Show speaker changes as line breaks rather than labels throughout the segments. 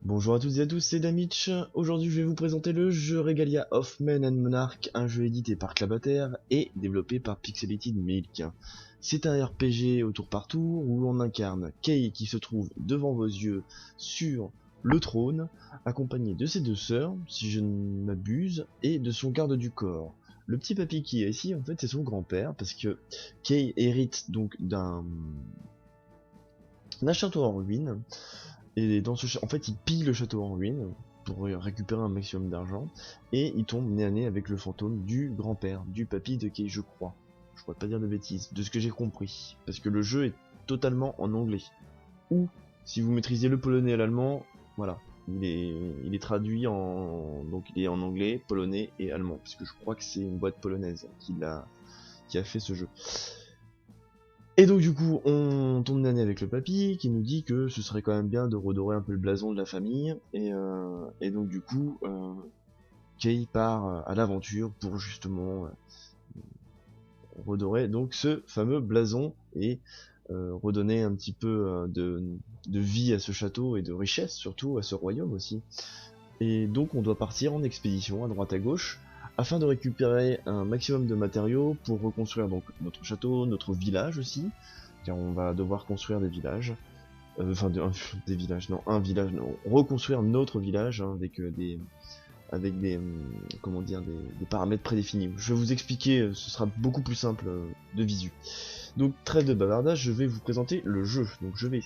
Bonjour à toutes et à tous, c'est Damitch. Aujourd'hui, je vais vous présenter le jeu Regalia of Men and Monarch, un jeu édité par Clabater et développé par Pixelated Milk. C'est un RPG au tour par tour où l'on incarne Kay qui se trouve devant vos yeux sur le trône, accompagné de ses deux sœurs, si je ne m'abuse, et de son garde du corps. Le petit papy qui est ici, en fait, c'est son grand-père, parce que Kay hérite donc d'un château en ruine. Et en fait, il pille le château en ruine pour récupérer un maximum d'argent, et il tombe nez à nez avec le fantôme du grand-père, du papy de Kay, je crois. Je pourrais pas dire de bêtises, de ce que j'ai compris, parce que le jeu est totalement en anglais. Ou, si vous maîtrisez le polonais et l'allemand, voilà, il est traduit en, donc il est en anglais, polonais et allemand, parce que je crois que c'est une boîte polonaise qui a fait ce jeu. Et donc du coup, on tombe d'année avec le papy qui nous dit que ce serait quand même bien de redorer un peu le blason de la famille. Et donc du coup, Kay part à l'aventure pour justement redorer donc ce fameux blason et redonner un petit peu de vie à ce château et de richesse surtout à ce royaume aussi. Et donc on doit partir en expédition à droite à gauche afin de récupérer un maximum de matériaux pour reconstruire donc notre château, notre village aussi, car on va devoir construire des villages, des villages, non, un village, non, reconstruire notre village hein, avec des comment dire, des paramètres prédéfinis. Je vais vous expliquer, ce sera beaucoup plus simple de visu. Donc trêve de bavardage, je vais vous présenter le jeu. Donc je vais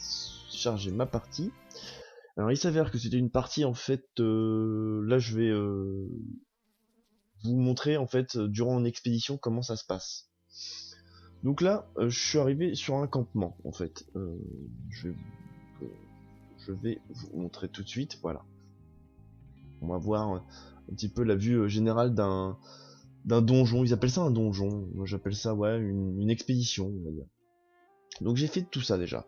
charger ma partie. Alors il s'avère que c'était une partie en fait, là je vais vous montrer en fait durant une expédition comment ça se passe. Donc là, je suis arrivé sur un campement en fait. Euh, je vais vous montrer tout de suite. Voilà. On va voir un petit peu la vue générale d'un donjon. Ils appellent ça un donjon. Moi j'appelle ça ouais une expédition on va dire. Donc j'ai fait tout ça déjà.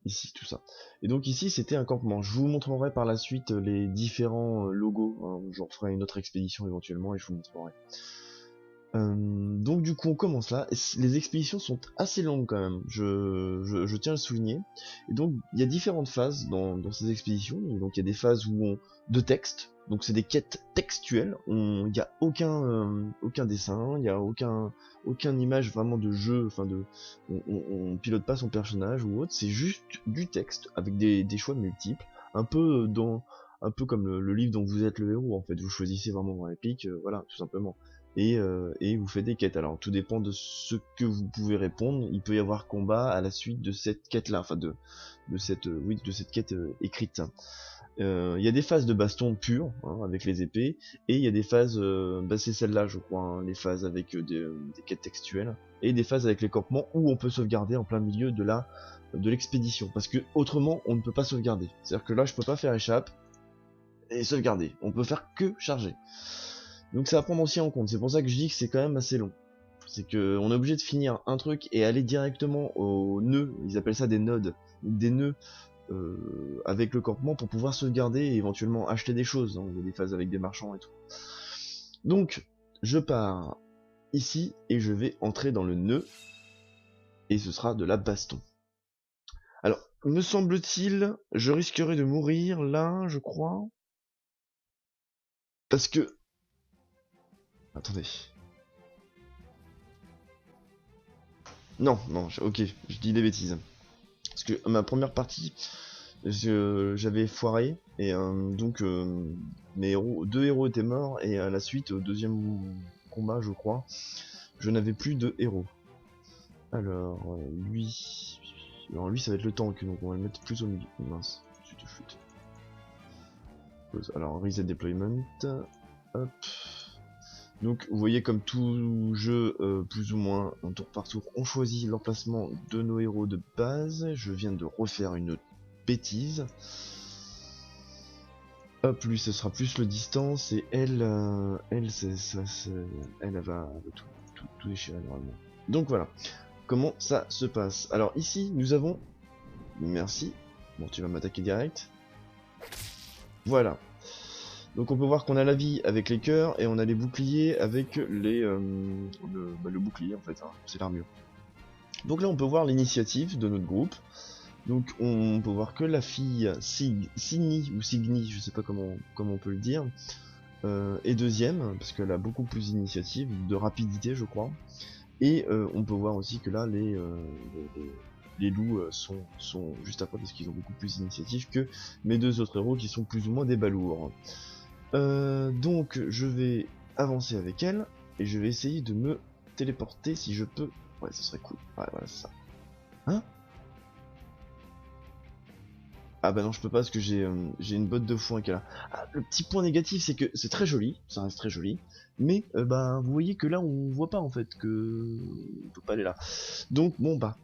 Ici tout ça. Et donc ici c'était un campement. Je vous montrerai par la suite les différents logos. Hein. J'en ferai une autre expédition éventuellement et je vous montrerai. Donc du coup on commence là, les expéditions sont assez longues quand même, je tiens à le souligner, et donc il y a différentes phases dans ces expéditions, et donc il y a des phases où de texte, donc c'est des quêtes textuelles, il n'y a aucun dessin, il n'y a aucun image vraiment de jeu, enfin on pilote pas son personnage ou autre, c'est juste du texte, avec des choix multiples, un peu un peu comme le livre dont vous êtes le héros en fait, vous choisissez vraiment votre épique, voilà, tout simplement et vous faites des quêtes. Alors tout dépend de ce que vous pouvez répondre. Il peut y avoir combat à la suite de cette quête-là, enfin de cette quête écrite. Il y a des phases de baston pur hein, avec les épées et il y a des phases, bah c'est celle-là je crois, hein, les phases avec des quêtes textuelles et des phases avec les campements où on peut sauvegarder en plein milieu de l'expédition parce que autrement on ne peut pas sauvegarder. C'est-à-dire que là je peux pas faire échappe et sauvegarder. On peut faire que charger. Donc ça va prendre aussi en compte, c'est pour ça que je dis que c'est quand même assez long. C'est que on est obligé de finir un truc et aller directement au nœud, ils appellent ça des nodes, des nœuds avec le campement pour pouvoir sauvegarder et éventuellement acheter des choses. Hein. Il y a des phases avec des marchands et tout. Donc je pars ici et je vais entrer dans le nœud et ce sera de la baston. Alors, me semble-t-il, je risquerai de mourir là, je crois. Parce que... Attendez. Non, non, ok, je dis des bêtises. Parce que ma première partie, j'avais foiré, et donc mes héros, deux héros étaient morts, et à la suite, au deuxième combat, je crois, je n'avais plus de héros. Alors, lui... Alors lui, ça va être le tank, donc on va le mettre plus au milieu. Mince, chute. Alors, reset deployment, hop... Donc vous voyez comme tout jeu, plus ou moins un tour par tour, on choisit l'emplacement de nos héros de base. Je viens de refaire une bêtise. Hop, lui ce sera plus le distance et elle, elle va tout déchirer normalement. Donc voilà, comment ça se passe. Alors ici nous avons, merci, bon tu vas m'attaquer direct. Voilà. Donc on peut voir qu'on a la vie avec les cœurs et on a les boucliers avec le bouclier en fait, hein, c'est l'armure. Donc là on peut voir l'initiative de notre groupe. Donc on peut voir que la fille Signy ou Signy, je sais pas comment on peut le dire, est deuxième parce qu'elle a beaucoup plus d'initiative, de rapidité je crois. Et on peut voir aussi que là les loups sont juste après parce qu'ils ont beaucoup plus d'initiative que mes deux autres héros qui sont plus ou moins des balourds. Donc je vais avancer avec elle et je vais essayer de me téléporter si je peux. Ouais, ce serait cool. Ouais, voilà, c'est ça. Hein? Ah bah non, je peux pas parce que j'ai une botte de foin qui est là. Ah, le petit point négatif, c'est que c'est très joli, ça reste très joli, mais bah vous voyez que là on voit pas en fait que on peut pas aller là. Donc bon bah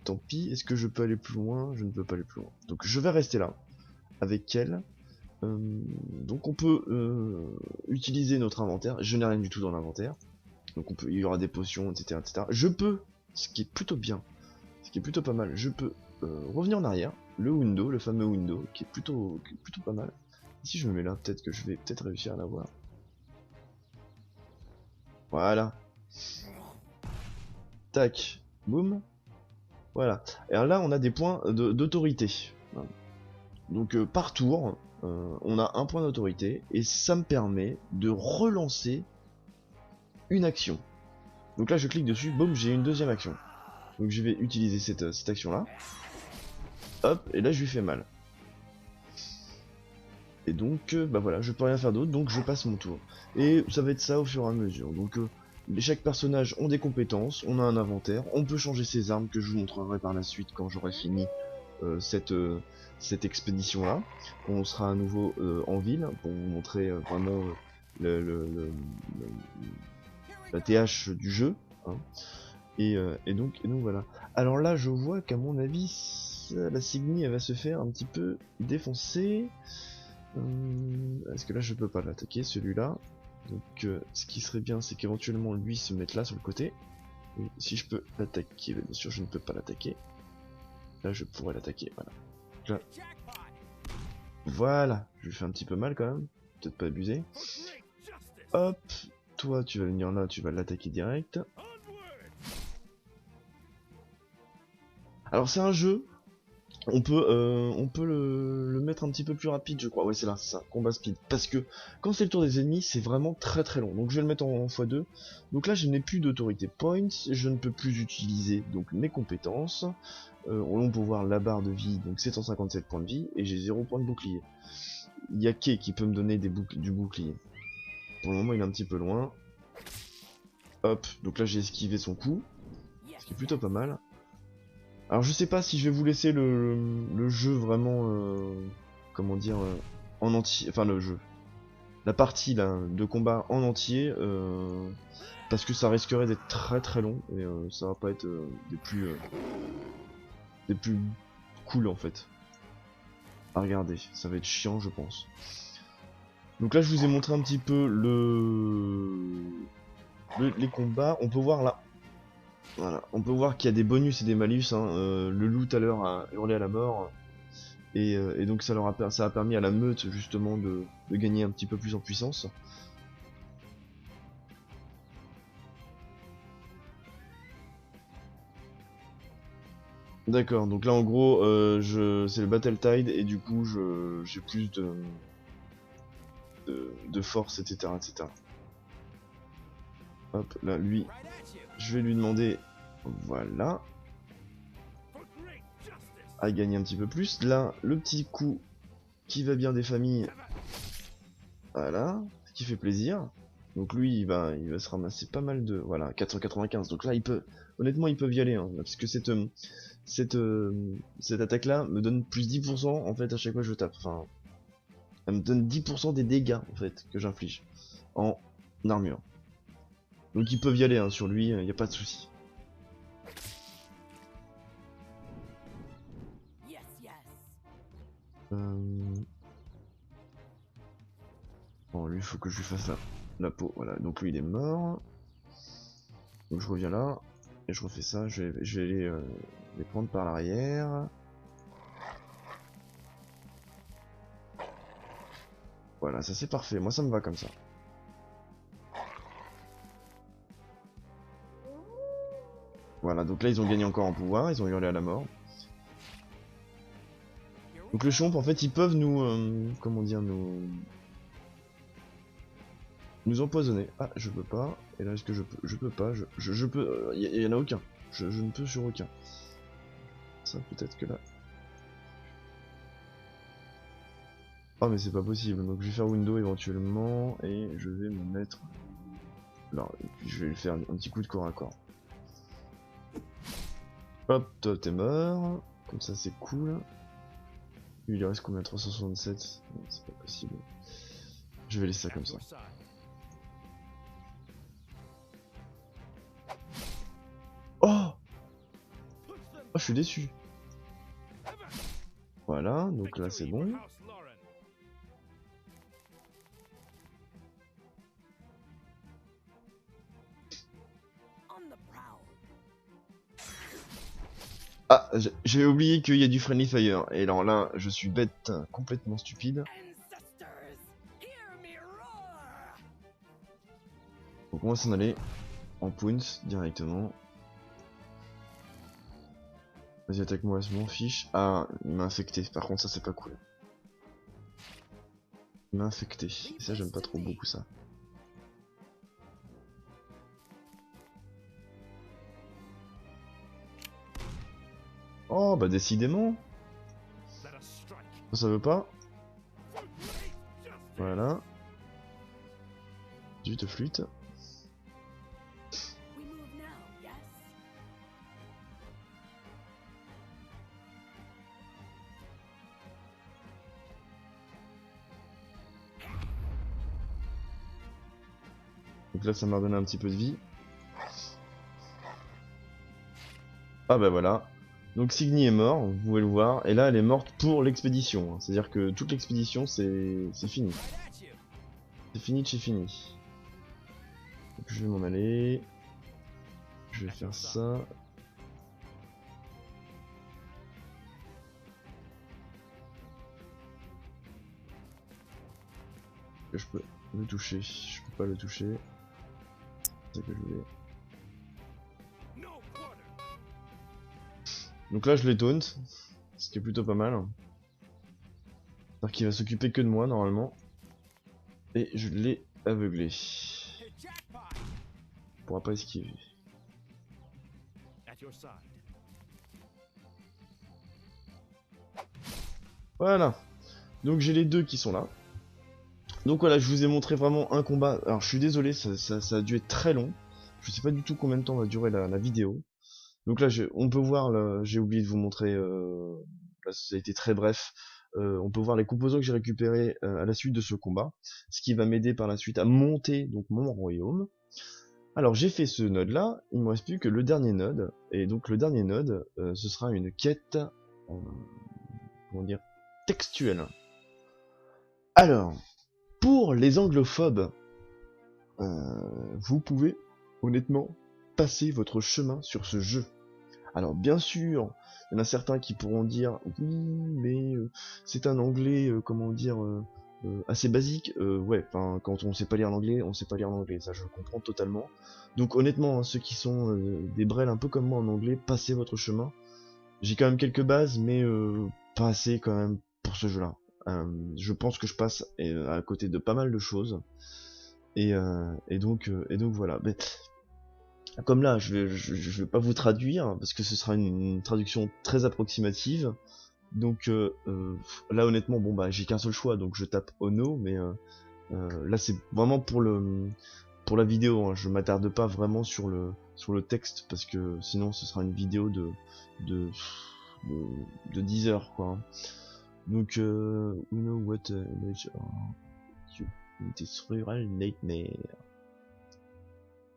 tant pis. Est-ce que je peux aller plus loin? Je ne peux pas aller plus loin. Donc je vais rester là avec elle. Donc on peut utiliser notre inventaire. Je n'ai rien du tout dans l'inventaire. Donc il y aura des potions, etc., etc. Je peux, ce qui est plutôt bien, ce qui est plutôt pas mal, je peux revenir en arrière, le window, le fameux window, qui est plutôt pas mal. Si je me mets là, peut-être que je vais peut-être réussir à l'avoir. Voilà. Tac. Boum. Voilà. Et alors là, on a des points d'autorité. Donc par tour, on a un point d'autorité, et ça me permet de relancer une action. Donc là, je clique dessus, boum, j'ai une deuxième action. Donc je vais utiliser cette action-là. Hop, et là, je lui fais mal. Et donc, bah voilà, je peux rien faire d'autre, donc je passe mon tour. Et ça va être ça au fur et à mesure. Donc, chaque personnage ont des compétences, on a un inventaire, on peut changer ses armes que je vous montrerai par la suite quand j'aurai fini cette expédition-là. On sera à nouveau en ville pour vous montrer vraiment la TH du jeu. Hein. Et donc voilà. Alors là, je vois qu'à mon avis, la Signy elle va se faire un petit peu défoncer. Est-ce que là je peux pas l'attaquer celui-là? Donc ce qui serait bien c'est qu'éventuellement lui se mette là sur le côté. Et si je peux l'attaquer, bien sûr je ne peux pas l'attaquer. Là je pourrais l'attaquer, voilà. Là. Voilà, je lui fais un petit peu mal quand même, peut-être pas abuser. Hop, toi tu vas venir là, tu vas l'attaquer direct. Alors c'est un jeu, on peut le mettre un petit peu plus rapide, je crois. Ouais, c'est là, c'est ça, combat speed. Parce que quand c'est le tour des ennemis, c'est vraiment très très long. Donc je vais le mettre en x2. Donc là, je n'ai plus d'autorité points, je ne peux plus utiliser donc mes compétences. On peut voir la barre de vie, donc 757 points de vie, et j'ai 0 points de bouclier. Il y a Kay qui peut me donner du bouclier. Pour le moment, il est un petit peu loin. Hop, donc là j'ai esquivé son coup, ce qui est plutôt pas mal. Alors je sais pas si je vais vous laisser le jeu vraiment, comment dire, en entier, enfin le jeu, la partie là, de combat en entier, parce que ça risquerait d'être très très long et ça va pas être des plus cool en fait. À regarder, ça va être chiant je pense. Donc là je vous ai montré un petit peu les combats, on peut voir là. Voilà, on peut voir qu'il y a des bonus et des malus, hein. Le loup tout à l'heure a hurlé à la mort, et donc ça a permis à la meute justement de gagner un petit peu plus en puissance. D'accord, donc là en gros c'est le Battle Tide et du coup j'ai plus de force, etc., etc. Hop, là lui, je vais lui demander, voilà, à gagner un petit peu plus. Là, le petit coup qui va bien des familles, voilà, ce qui fait plaisir. Donc lui, il va se ramasser pas mal de... Voilà, 495. Donc là, honnêtement, ils peuvent y aller. Hein, parce que cette attaque-là me donne plus 10% en fait à chaque fois que je tape. Enfin, elle me donne 10% des dégâts en fait que j'inflige en armure. Donc ils peuvent y aller hein, sur lui, il n'y a pas de souci. Bon, lui, il faut que je lui fasse la peau. Voilà, donc lui, il est mort. Donc je reviens là, et je refais ça, je vais les prendre par l'arrière. Voilà, ça c'est parfait, moi ça me va comme ça. Voilà, donc là ils ont gagné encore en pouvoir, ils ont hurlé à la mort. Donc le chomp, en fait, ils peuvent nous, comment dire, nous empoisonner. Ah, je peux pas. Et là, est-ce que je peux? Je peux pas. Je peux. Y en a aucun. Je ne peux sur aucun. Ça, peut-être que là. Ah, mais c'est pas possible. Donc je vais faire window éventuellement et je vais me mettre là. Et puis je vais lui faire un petit coup de corps à corps. Hop, toi t'es mort. Comme ça, c'est cool. Lui, il reste combien? 367. Non, c'est pas possible. Je vais laisser ça comme ça. Oh! Oh, je suis déçu. Voilà, donc là c'est bon. Ah, j'ai oublié qu'il y a du Friendly Fire. Et alors là, je suis bête, complètement stupide. Donc on va s'en aller en points directement. Vas-y, attaque-moi, je m'en fiche. Ah, il m'a infecté. Par contre, ça c'est pas cool. Il m'a infecté. Et ça, j'aime pas trop beaucoup ça. Oh, bah décidément. Ça veut pas. Voilà. Zut, flûte. Donc là, ça m'a redonné un petit peu de vie. Ah bah voilà. Donc Signy est mort, vous pouvez le voir. Et là, elle est morte pour l'expédition. C'est-à-dire que toute l'expédition, c'est fini. C'est fini de chez fini. Donc je vais m'en aller. Je vais faire ça. Que je peux le toucher. Je peux pas le toucher. C'est ça que je voulais. Donc là, je les taunt. Ce qui est plutôt pas mal. C'est-à-dire qu'il va s'occuper que de moi, normalement. Et je l'ai aveuglé. Il pourra pas esquiver. Voilà. Donc j'ai les deux qui sont là. Donc voilà, je vous ai montré vraiment un combat. Alors je suis désolé, ça a dû être très long. Je sais pas du tout combien de temps va durer la vidéo. Donc là, on peut voir, j'ai oublié de vous montrer, là, ça a été très bref. On peut voir les composants que j'ai récupérés à la suite de ce combat, ce qui va m'aider par la suite à monter donc mon royaume. Alors j'ai fait ce node là, il me reste plus que le dernier node, et donc le dernier node, ce sera une quête, comment dire, textuelle. Alors, pour les anglophobes, vous pouvez honnêtement passer votre chemin sur ce jeu. Alors bien sûr, il y en a certains qui pourront dire oui, mais c'est un anglais, comment dire, assez basique. Ouais, enfin, quand on sait pas lire l'anglais, on sait pas lire l'anglais, ça je comprends totalement. Donc honnêtement, hein, ceux qui sont des brels un peu comme moi en anglais, passez votre chemin. J'ai quand même quelques bases, mais pas assez quand même pour ce jeu-là. Je pense que je passe à côté de pas mal de choses. Et donc voilà. Mais, comme là, je vais pas vous traduire parce que ce sera une traduction très approximative. Donc là, honnêtement, bon bah j'ai qu'un seul choix, donc je tape Ono, mais là c'est vraiment pour la vidéo. Hein. Je m'attarde pas vraiment sur le texte parce que sinon ce sera une vidéo de, de 10 heures quoi. Hein. Donc we know what it's rural nightmare.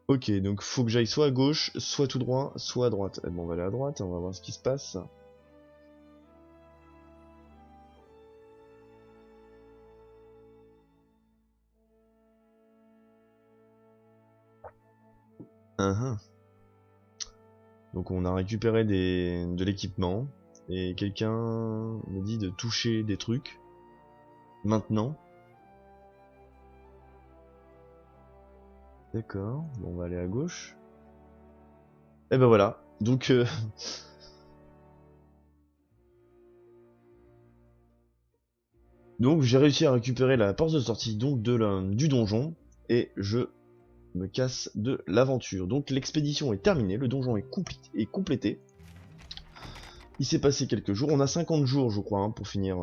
Ok, donc faut que j'aille soit à gauche, soit tout droit, soit à droite. Eh bon, on va aller à droite, on va voir ce qui se passe. Uhum. Donc on a récupéré de l'équipement, et quelqu'un me dit de toucher des trucs. Maintenant. D'accord, bon, on va aller à gauche. Et ben voilà, donc Donc j'ai réussi à récupérer la porte de sortie donc du donjon, et je me casse de l'aventure. Donc l'expédition est terminée, le donjon est complété. Il s'est passé quelques jours, on a 50 jours je crois hein, pour finir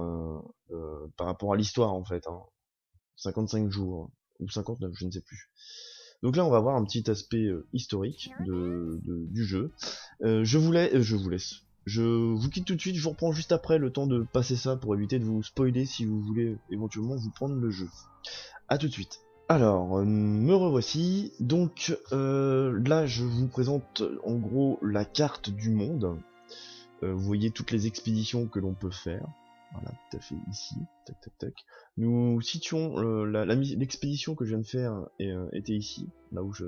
par rapport à l'histoire en fait. Hein. 55 jours, ou 59, je ne sais plus. Donc là on va voir un petit aspect historique du jeu. Je vous laisse. Je vous quitte tout de suite, je vous reprends juste après le temps de passer ça pour éviter de vous spoiler si vous voulez éventuellement vous prendre le jeu. A tout de suite. Alors, me revoici. Donc là je vous présente en gros la carte du monde. Vous voyez toutes les expéditions que l'on peut faire. Voilà, tout à fait ici. Tac, tac, tac. Nous situons l'expédition que je viens de faire était ici, là où je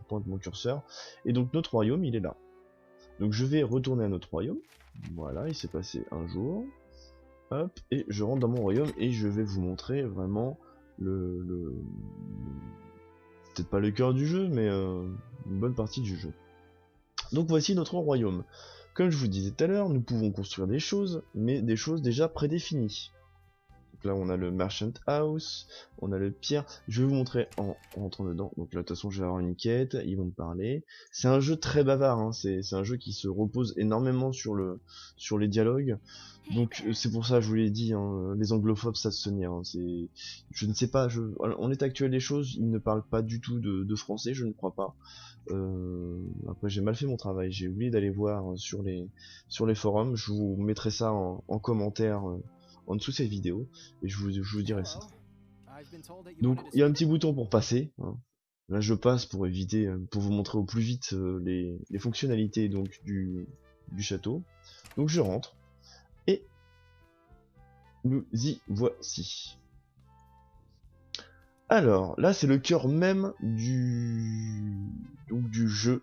pointe mon curseur. Et donc notre royaume, il est là. Donc je vais retourner à notre royaume. Voilà, il s'est passé un jour. Hop, et je rentre dans mon royaume et je vais vous montrer vraiment peut-être pas le cœur du jeu, mais une bonne partie du jeu. Donc voici notre royaume. Comme je vous disais tout à l'heure, nous pouvons construire des choses, mais des choses déjà prédéfinies. Donc là on a le Merchant House, on a le pierre. Je vais vous montrer en rentrant dedans. Donc là de toute façon je vais avoir une quête, ils vont me parler. C'est un jeu très bavard, hein. C'est un jeu qui se repose énormément sur les dialogues. Donc c'est pour ça que je vous l'ai dit, hein, les anglophobes ça se tenir. Hein. Je ne sais pas, en l'état actuel des choses, ils ne parlent pas du tout de français, je ne crois pas. Après j'ai mal fait mon travail, j'ai oublié d'aller voir sur les forums. Je vous mettrai ça en commentaire en dessous de cette vidéo et je vous dirai ça. Donc il y a un petit bouton pour passer. Hein. Là je passe pour éviter, pour vous montrer au plus vite les fonctionnalités donc du château. Donc je rentre et nous y voici. Alors là c'est le cœur même du jeu,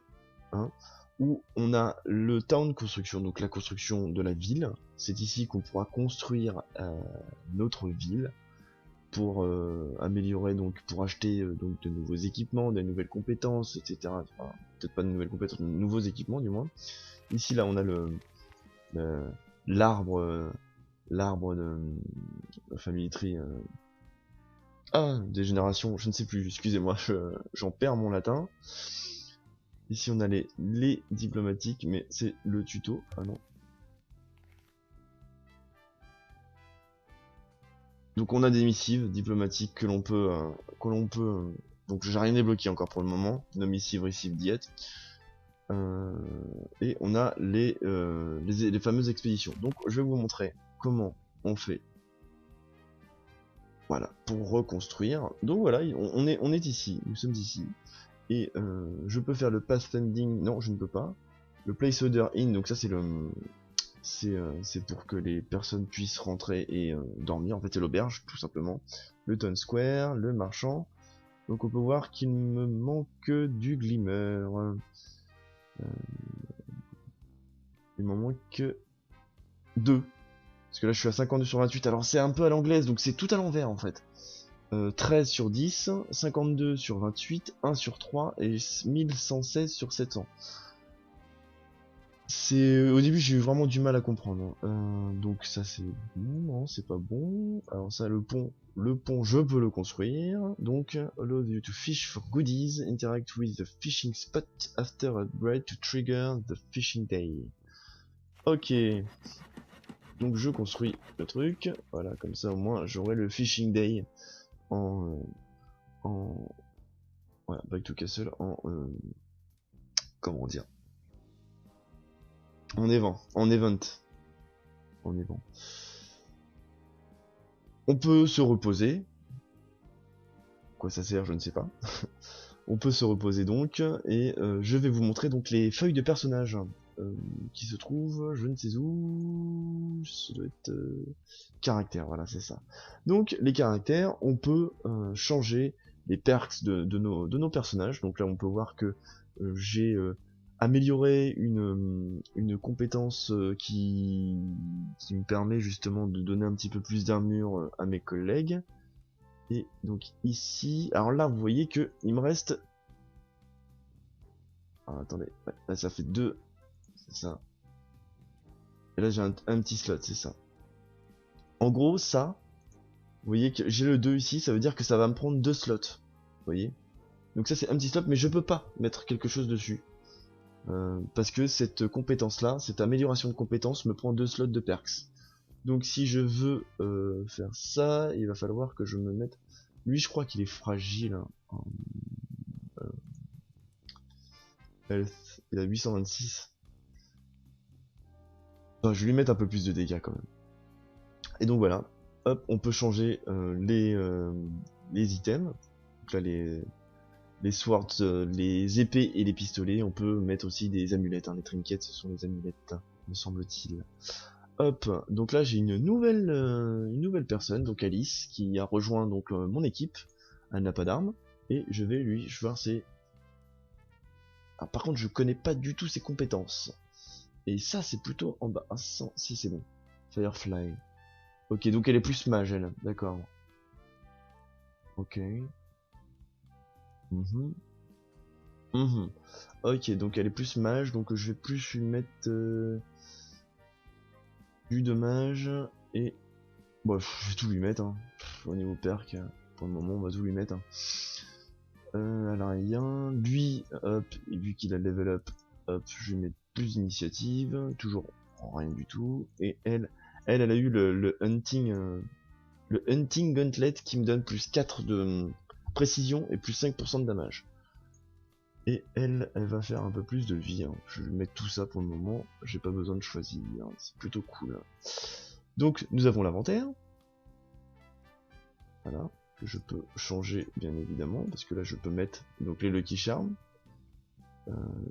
hein, où on a le town construction, donc la construction de la ville. C'est ici qu'on pourra construire notre ville pour améliorer, donc pour acheter donc de nouveaux équipements, des nouvelles compétences, etc. Enfin, peut-être pas de nouvelles compétences, de nouveaux équipements du moins. Ici là on a l'arbre de Family Tree. Ah, des générations, je ne sais plus, excusez-moi, j'en perds mon latin. Ici on a les diplomatiques, mais c'est le tuto. Ah non. Donc on a des missives diplomatiques que l'on peut donc j'ai rien débloqué encore pour le moment. No missive receive yet. Et on a les fameuses expéditions. Donc je vais vous montrer comment on fait. Voilà, pour reconstruire. Donc voilà, on est ici, nous sommes ici. Et je peux faire le pathfinding, non je ne peux pas. Le placeholder in, donc ça c'est pour que les personnes puissent rentrer et dormir, en fait c'est l'auberge tout simplement. Le town square, le marchand. Donc on peut voir qu'il me manque du glimmer. Il m'en manque 2. Parce que là je suis à 52 sur 28, alors c'est un peu à l'anglaise, donc c'est tout à l'envers en fait. 13 sur 10, 52 sur 28, 1 sur 3 et 1116 sur 700. Au début j'ai eu vraiment du mal à comprendre. Donc ça c'est bon, non c'est pas bon. Alors ça le pont je peux le construire. Donc allow you to fish for goodies, interact with the fishing spot after a break to trigger the fishing day. Ok. Donc je construis le truc. Voilà, comme ça au moins j'aurai le fishing day en voilà, back to castle comment dire, en event. On peut se reposer. Quoi ça sert, je ne sais pas. On peut se reposer donc, et je vais vous montrer donc les feuilles de personnages qui se trouvent, je ne sais où, ça doit être caractères, voilà c'est ça. Donc les caractères, on peut changer les perks de nos personnages. Donc là on peut voir que j'ai amélioré une compétence qui me permet justement de donner un petit peu plus d'armure à mes collègues. Et donc ici, alors là vous voyez que il me reste... Ah, attendez, ouais, là ça fait 2, c'est ça. Et là j'ai un petit slot, c'est ça. En gros ça, Vous voyez que j'ai le 2 ici, ça veut dire que ça va me prendre 2 slots. Vous voyez? Donc ça c'est un petit slot, mais je peux pas mettre quelque chose dessus. Parce que cette compétence là, cette amélioration de compétence me prend 2 slots de perks. Donc si je veux faire ça, il va falloir que je me mette... Lui je crois qu'il est fragile. Hein. Health, il a 826. Enfin, je vais lui mettre un peu plus de dégâts quand même. Et donc voilà, hop, on peut changer les items. Donc là les swords, les épées et les pistolets. On peut mettre aussi des amulettes, hein. Les trinkets ce sont les amulettes, me semble-t-il. Hop, donc là j'ai une nouvelle personne, donc Alice, qui a rejoint donc mon équipe. Elle n'a pas d'armes, et je vais lui voir ses... Ah, par contre je connais pas du tout ses compétences. Et ça c'est plutôt en bas, ah, si c'est bon. Firefly. Ok, donc elle est plus mage elle, d'accord. Ok. Ok, donc elle est plus mage, donc je vais plus lui mettre du dommage et... Bon, je vais tout lui mettre, hein. Au niveau perk, pour le moment on va tout lui mettre. Hein. Elle a rien. Lui, hop, et vu qu'il a level up, hop, je vais mettre plus d'initiative, toujours rien du tout. Et elle a eu le hunting gauntlet qui me donne plus 4 de précision et plus 5% de damage. Et elle va faire un peu plus de vie. Hein. Je vais mettre tout ça pour le moment. J'ai pas besoin de choisir. Hein. C'est plutôt cool. Donc nous avons l'inventaire. Voilà. Que je peux changer bien évidemment. Parce que là je peux mettre donc les Lucky Charms.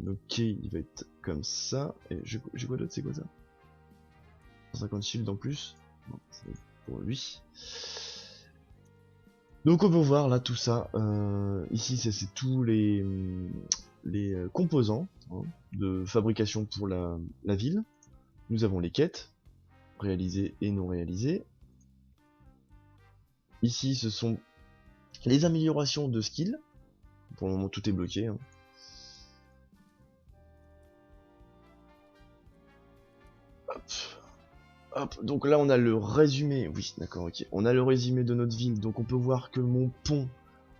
Donc Kay il va être comme ça. Et j'ai quoi d'autre, c'est quoi ça? 150 shield en plus. Bon, c'est pour lui. Donc on peut voir là tout ça. Ici c'est tous les composants, hein, de fabrication pour la ville. Nous avons les quêtes, réalisées et non réalisées. Ici ce sont les améliorations de skills. Pour le moment tout est bloqué. Hein. Hop. Hop. Donc là on a le résumé. Oui d'accord, ok. On a le résumé de notre ville. Donc on peut voir que mon pont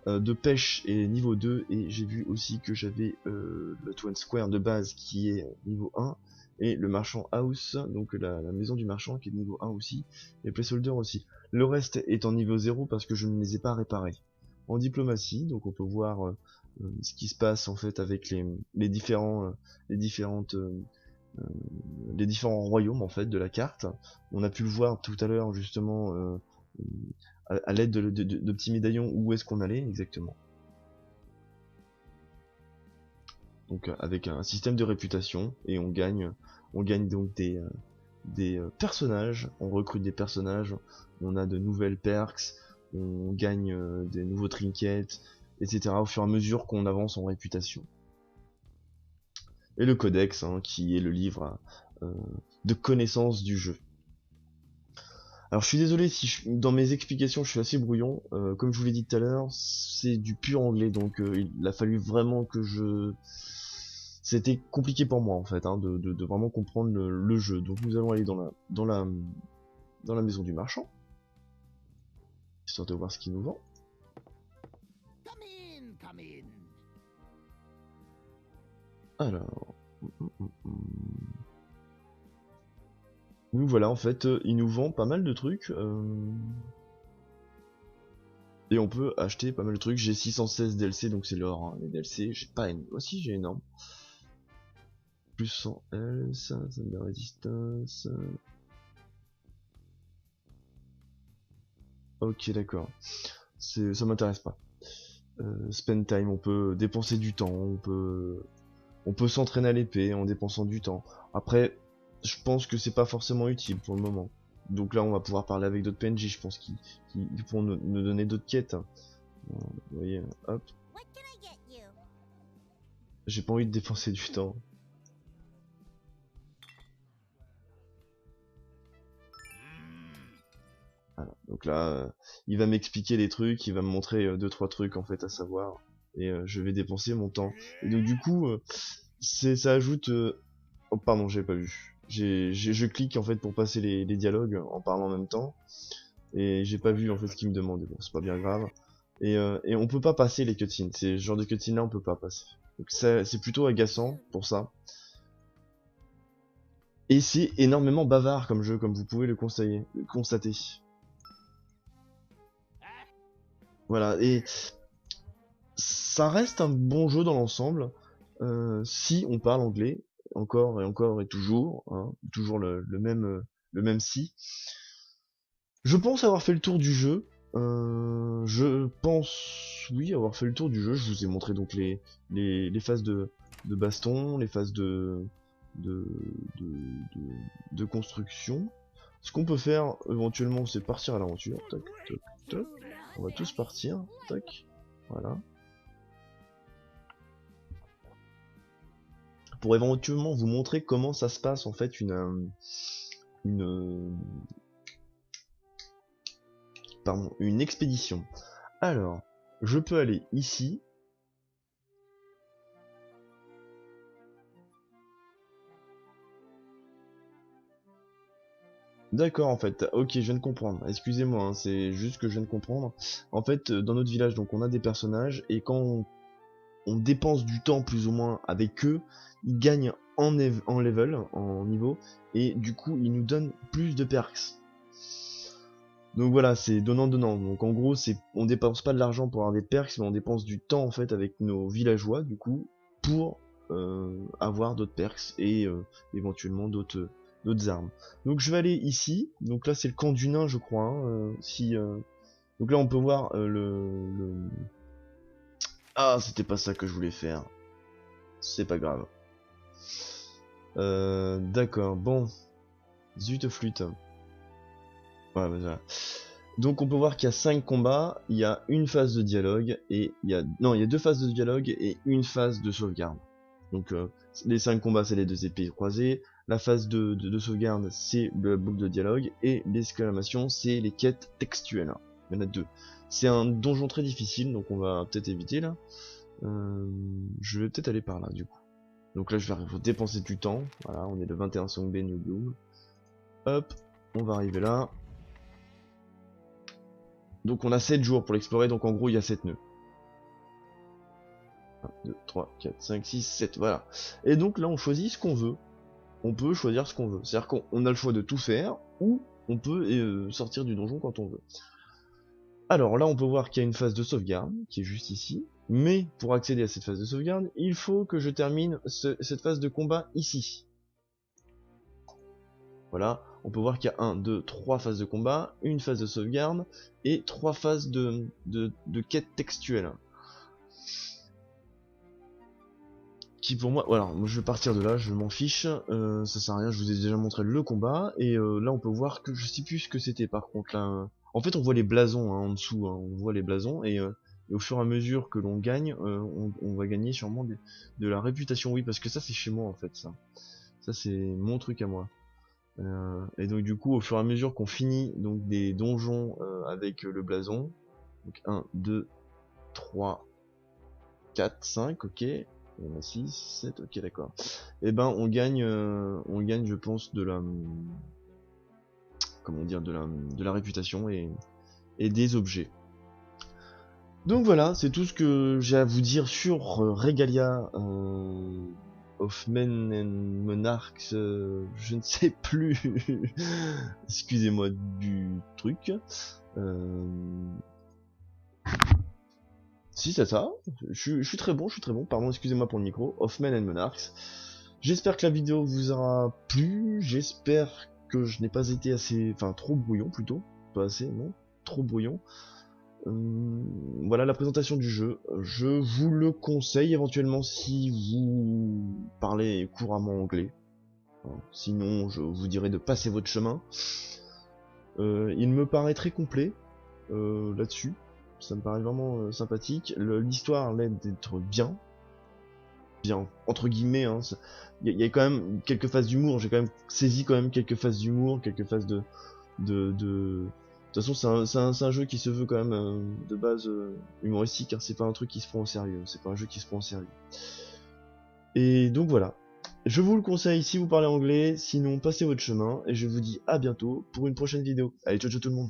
de pêche est niveau 2 et j'ai vu aussi que j'avais le Twin Square de base qui est niveau 1 et le marchand house, donc la maison du marchand qui est niveau 1 aussi, et placeholder aussi. Le reste est en niveau 0 parce que je ne les ai pas réparés. En diplomatie, donc on peut voir ce qui se passe en fait avec les différents les différents royaumes en fait de la carte. On a pu le voir tout à l'heure justement à l'aide de petits médaillons où est-ce qu'on allait exactement. Donc avec un système de réputation et on gagne donc des personnages, on recrute des personnages, on a de nouvelles perks, on gagne des nouveaux trinkets, etc. au fur et à mesure qu'on avance en réputation. Et le codex, hein, qui est le livre de connaissance du jeu. Alors je suis désolé si dans mes explications je suis assez brouillon, comme je vous l'ai dit tout à l'heure, c'est du pur anglais, donc il a fallu vraiment que je... C'était compliqué pour moi en fait, hein, de vraiment comprendre le jeu. Donc nous allons aller dans la maison du marchand, histoire de voir ce qu'il nous vend. Alors... Nous voilà, en fait, il nous vend pas mal de trucs. Et on peut acheter pas mal de trucs. J'ai 616 DLC, donc c'est l'or. Hein. Les DLC, j'ai pas énorme. Aussi, j'ai énorme. Plus 100 L, ça me de résistance. Ok, d'accord. Ça m'intéresse pas. Spend time, on peut dépenser du temps, on peut s'entraîner à l'épée en dépensant du temps. Après, je pense que c'est pas forcément utile pour le moment. Donc là, on va pouvoir parler avec d'autres PNJ, je pense, qui pourront nous donner d'autres quêtes. Hein. Vous voyez, hop. J'ai pas envie de dépenser du temps. Voilà. Donc là, il va m'expliquer des trucs, il va me montrer 2-3 trucs en fait à savoir. Et je vais dépenser mon temps. Et donc du coup, ça ajoute... Oh pardon, j'avais pas vu. Je clique en fait pour passer les dialogues en parlant en même temps. et j'ai pas vu en fait ce qu'il me demandait. Bon, c'est pas bien grave. Et on peut pas passer les cutscenes. C'est ce genre de cutscenes là, on peut pas passer. Donc c'est plutôt agaçant pour ça. Et c'est énormément bavard comme jeu, comme vous pouvez le constater. Voilà, et ça reste un bon jeu dans l'ensemble, si on parle anglais, encore et encore et toujours, hein, toujours le même si. Je pense avoir fait le tour du jeu. Je pense, oui, avoir fait le tour du jeu. Je vous ai montré donc les phases de baston, les phases de, de, de construction. Ce qu'on peut faire éventuellement, c'est partir à l'aventure. Tac, tac, tac. On va tous partir. Tac. Voilà. Pour éventuellement vous montrer comment ça se passe en fait une une expédition. Alors, je peux aller ici. D'accord, en fait, ok, je viens de comprendre. Excusez-moi, hein, c'est juste que je viens de comprendre. En fait, dans notre village, donc on a des personnages, et quand on dépense du temps plus ou moins avec eux, ils gagnent en level, en niveau, et du coup, ils nous donnent plus de perks. Donc voilà, c'est donnant-donnant. Donc en gros, on dépense pas de l'argent pour avoir des perks, mais on dépense du temps en fait avec nos villageois, du coup, pour avoir d'autres perks et éventuellement d'autres armes. Donc je vais aller ici. Donc là, c'est le camp du nain, je crois. Hein, donc là, on peut voir Ah, c'était pas ça que je voulais faire. C'est pas grave. D'accord, bon. Zut flûte. Ouais, bah, voilà. Donc on peut voir qu'il y a 5 combats, il y a une phase de dialogue, et il y a... Non, il y a 2 phases de dialogue et une phase de sauvegarde. Donc les 5 combats, c'est les 2 épées croisées, la phase de sauvegarde, c'est la boucle de dialogue, et l'exclamation, c'est les quêtes textuelles. Il y en a 2. C'est un donjon très difficile, donc on va peut-être éviter là. Je vais peut-être aller par là, du coup. Donc là, je vais dépenser du temps. Voilà, on est le 21 Songbei New Bloom. Hop, on va arriver là. Donc on a 7 jours pour l'explorer, donc en gros il y a 7 nœuds. 1, 2, 3, 4, 5, 6, 7, voilà. Et donc là on choisit ce qu'on veut. On peut choisir ce qu'on veut. C'est-à-dire qu'on a le choix de tout faire, ou on peut sortir du donjon quand on veut. Alors là on peut voir qu'il y a une phase de sauvegarde, qui est juste ici. Mais pour accéder à cette phase de sauvegarde, il faut que je termine cette phase de combat ici. Voilà, on peut voir qu'il y a 1, 2, 3 phases de combat, une phase de sauvegarde, et 3 phases de quête textuelle. Qui pour moi, voilà, moi je vais partir de là, je m'en fiche, ça sert à rien, je vous ai déjà montré le combat, et là on peut voir que je sais plus ce que c'était par contre là. En fait on voit les blasons hein, en dessous, hein, on voit les blasons, et au fur et à mesure que l'on gagne, on va gagner sûrement de la réputation, oui, parce que ça c'est chez moi en fait, ça c'est mon truc à moi. Et donc du coup au fur et à mesure qu'on finit donc des donjons avec le blason, donc 1, 2, 3, 4, 5, ok, il y en a 6, 7, ok d'accord. Et ben on gagne je pense de la comment dire de la réputation et des objets. Donc voilà, c'est tout ce que j'ai à vous dire sur Regalia of Men and Monarchs, je ne sais plus, excusez-moi du truc. Si c'est ça, je suis très bon, pardon, excusez-moi pour le micro, of Men and Monarchs. J'espère que la vidéo vous aura plu, j'espère que je n'ai pas été assez, enfin trop brouillon plutôt, pas assez, non, trop brouillon. Voilà la présentation du jeu, je vous le conseille éventuellement si vous parlez couramment anglais. Sinon je vous dirais de passer votre chemin. Il me paraît très complet là-dessus, ça me paraît vraiment sympathique, l'histoire l'aide d'être bien entre guillemets, hein. Il y a quand même quelques phases d'humour, j'ai quand même saisi quand même quelques phases d'humour, quelques phases de toute façon c'est un jeu qui se veut quand même de base humoristique, hein. C'est pas un truc qui se prend au sérieux, c'est pas un jeu qui se prend au sérieux. Et donc voilà, je vous le conseille si vous parlez anglais, sinon passez votre chemin, et je vous dis à bientôt pour une prochaine vidéo. Allez, ciao ciao tout le monde.